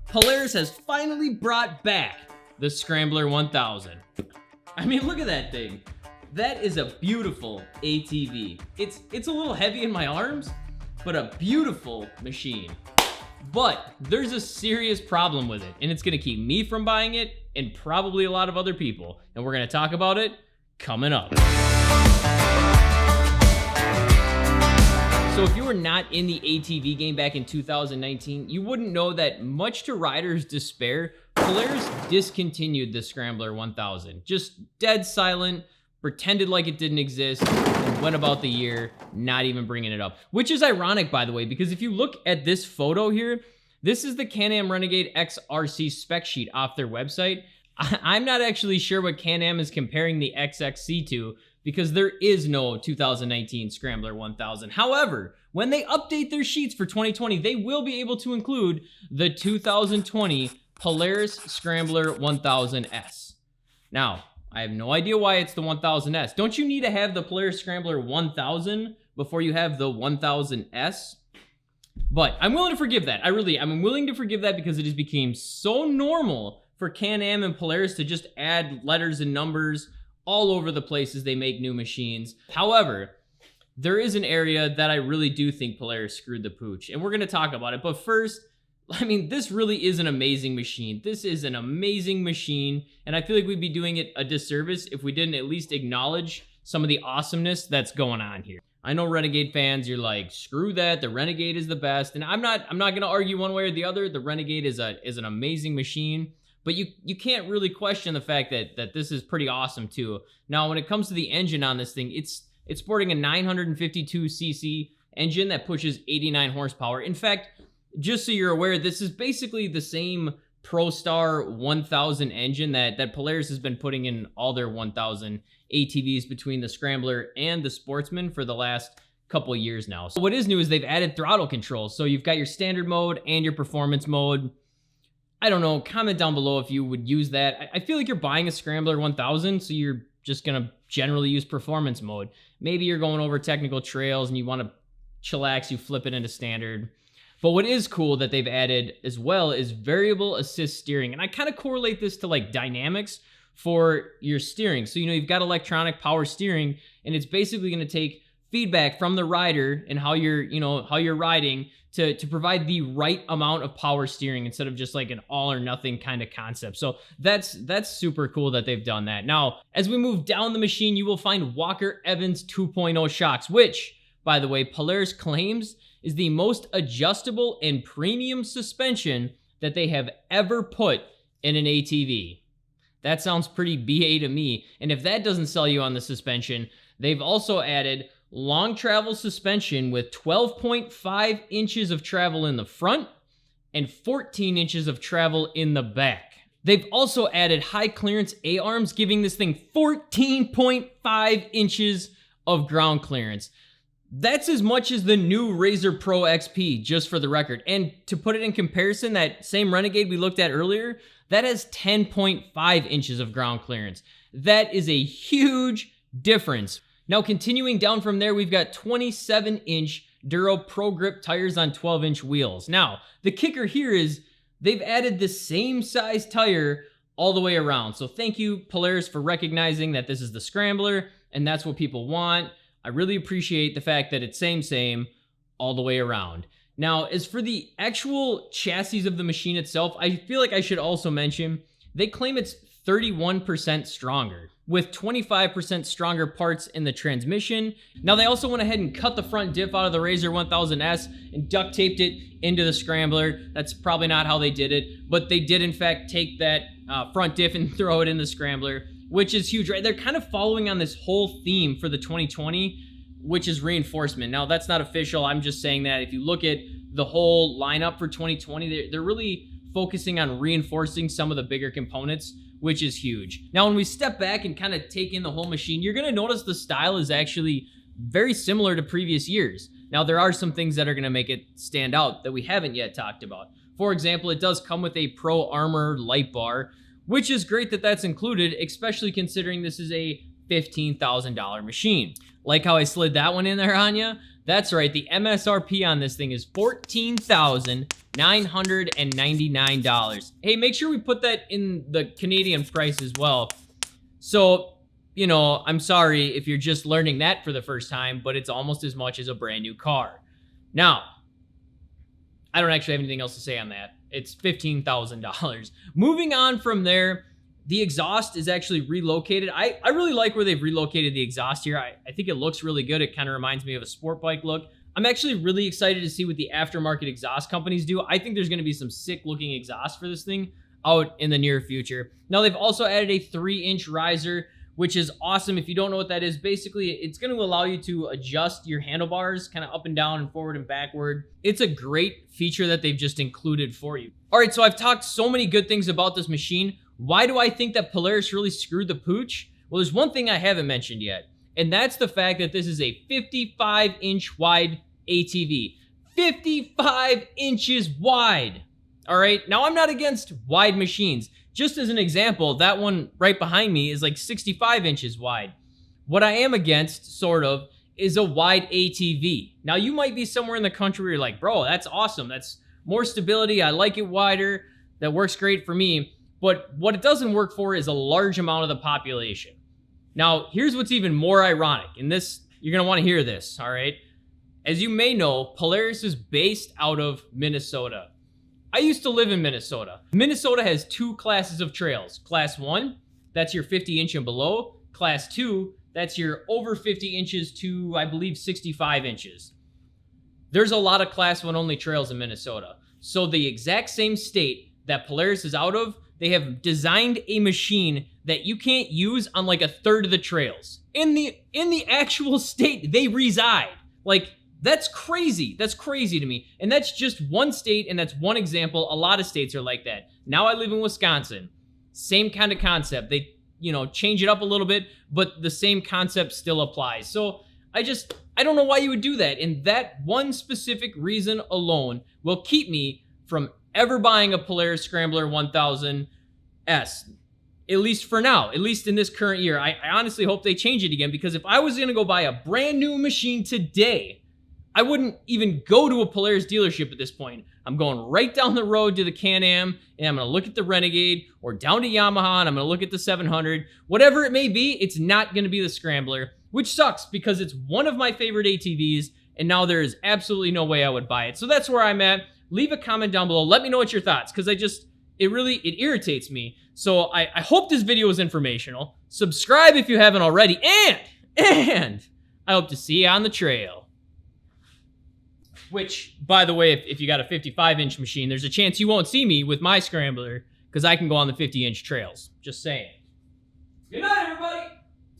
Polaris has finally brought back the Scrambler 1000. I mean, look at that thing. That is a beautiful ATV. It's a little heavy in my arms, but a beautiful machine. But there's a serious problem with it, and it's gonna keep me from buying it and probably a lot of other people. And we're gonna talk about it coming up. So if you were not in the ATV game back in 2019, you wouldn't know that much to riders' despair, Polaris discontinued the Scrambler 1000. Just dead silent, pretended like it didn't exist, and went about the year not even bringing it up. Which is ironic, by the way, because if you look at this photo here, this is the Can-Am Renegade XRC spec sheet off their website. I'm not actually sure what Can-Am is comparing the XXC to, because there is no 2019 Scrambler 1000. However, when they update their sheets for 2020, they will be able to include the 2020 Polaris Scrambler 1000S. Now, I have no idea why it's the 1000S. Don't you need to have the Polaris Scrambler 1000 before you have the 1000S? But I'm willing to forgive that. I'm willing to forgive that because it has become so normal for Can-Am and Polaris to just add letters and numbers all over the place as they make new machines. However, there is an area that I really do think Polaris screwed the pooch, and we're gonna talk about it. But first, I mean, this really is an amazing machine. This is an amazing machine, and I feel like we'd be doing it a disservice if we didn't at least acknowledge some of the awesomeness that's going on here. I know Renegade fans, you're like, screw that, the Renegade is the best, and I'm not gonna argue one way or the other. The Renegade is an amazing machine. But you can't really question the fact that this is pretty awesome too. Now, when it comes to the engine on this thing, it's sporting a 952cc engine that pushes 89 horsepower. In fact, just so you're aware, this is basically the same ProSteer 1000 engine that Polaris has been putting in all their 1000 ATVs between the Scrambler and the Sportsman for the last couple of years now. So what is new is they've added throttle control. So you've got your standard mode and your performance mode. I don't know, comment down below if you would use that. I feel like you're buying a Scrambler 1000, so you're just gonna generally use performance mode. Maybe you're going over technical trails and you wanna chillax, you flip it into standard. But what is cool that they've added as well is variable assist steering. And I kind of correlate this to like Dynamix for your steering. So, you've got electronic power steering, and it's basically gonna take feedback from the rider and how you're riding to provide the right amount of power steering instead of just like an all or nothing kind of concept. So that's super cool that they've done that. Now, as we move down the machine, you will find Walker Evans 2.0 shocks, which, by the way, Polaris claims is the most adjustable and premium suspension that they have ever put in an ATV. That sounds pretty BA to me. And if that doesn't sell you on the suspension, they've also added long travel suspension with 12.5 inches of travel in the front and 14 inches of travel in the back. They've also added high clearance A-arms, giving this thing 14.5 inches of ground clearance. That's as much as the new Razor Pro XP, just for the record. And to put it in comparison, that same Renegade we looked at earlier, that has 10.5 inches of ground clearance. That is a huge difference. Now, continuing down from there, we've got 27-inch Duro Pro Grip tires on 12-inch wheels. Now, the kicker here is they've added the same size tire all the way around. So thank you, Polaris, for recognizing that this is the Scrambler, and that's what people want. I really appreciate the fact that it's same all the way around. Now, as for the actual chassis of the machine itself, I feel like I should also mention, they claim it's 31% stronger, with 25% stronger parts in the transmission. Now, they also went ahead and cut the front diff out of the Razor 1000S and duct taped it into the Scrambler. That's probably not how they did it, but they did in fact take that front diff and throw it in the Scrambler, which is huge, right? They're kind of following on this whole theme for the 2020, which is reinforcement. Now, that's not official. I'm just saying that if you look at the whole lineup for 2020, they're really focusing on reinforcing some of the bigger components, which is huge. Now, when we step back and kind of take in the whole machine, you're gonna notice the style is actually very similar to previous years. Now, there are some things that are gonna make it stand out that we haven't yet talked about. For example, it does come with a Pro Armor light bar, which is great that that's included, especially considering this is a $15,000 machine. Like how I slid that one in there on you? That's right, the MSRP on this thing is $14,999. $999. Hey, make sure we put that in the Canadian price as well. So, you know, I'm sorry if you're just learning that for the first time, but it's almost as much as a brand new car. Now, I don't actually have anything else to say on that. It's $15,000. Moving on from there, the exhaust is actually relocated. I really like where they've relocated the exhaust here. I think it looks really good. It kind of reminds me of a sport bike look. I'm actually really excited to see what the aftermarket exhaust companies do. I think there's going to be some sick looking exhaust for this thing out in the near future. Now, they've also added a 3-inch riser, which is awesome. If you don't know what that is, basically it's going to allow you to adjust your handlebars kind of up and down and forward and backward. It's a great feature that they've just included for you. All right, so I've talked so many good things about this machine. Why do I think that Polaris really screwed the pooch? Well, there's one thing I haven't mentioned yet, and that's the fact that this is a 55-inch wide ATV. 55 inches wide. All right, now I'm not against wide machines. Just as an example, that one right behind me is like 65 inches wide. What I am against, sort of, is a wide ATV. Now, you might be somewhere in the country where you're like, bro, that's awesome. That's more stability. I like it wider. That works great for me. But what it doesn't work for is a large amount of the population. Now, here's what's even more ironic. And this, you're going to want to hear this, all right? As you may know, Polaris is based out of Minnesota. I used to live in Minnesota. Minnesota has 2 classes of trails. Class 1, that's your 50 inch and below. Class 2, that's your over 50 inches to, I believe, 65 inches. There's a lot of Class 1 only trails in Minnesota. So the exact same state that Polaris is out of, they have designed a machine that you can't use on like a third of the trails. In the actual state they reside. Like, that's crazy. That's crazy to me. And that's just one state, and that's one example. A lot of states are like that. Now I live in Wisconsin. Same kind of concept. They, you know, change it up a little bit, but the same concept still applies. So I don't know why you would do that. And that one specific reason alone will keep me from ever buying a Polaris Scrambler 1000S. At least for now, at least in this current year. I honestly hope they change it again, because if I was going to go buy a brand new machine today, I wouldn't even go to a Polaris dealership at this point. I'm going right down the road to the Can-Am, and I'm going to look at the Renegade, or down to Yamaha, and I'm going to look at the 700. Whatever it may be, it's not going to be the Scrambler, which sucks because it's one of my favorite ATVs, and now there is absolutely no way I would buy it. So that's where I'm at. Leave a comment down below. Let me know what your thoughts, because it irritates me. So I hope this video was informational. Subscribe if you haven't already, and I hope to see you on the trail. Which, by the way, if you got a 55-inch machine, there's a chance you won't see me with my Scrambler, because I can go on the 50-inch trails. Just saying.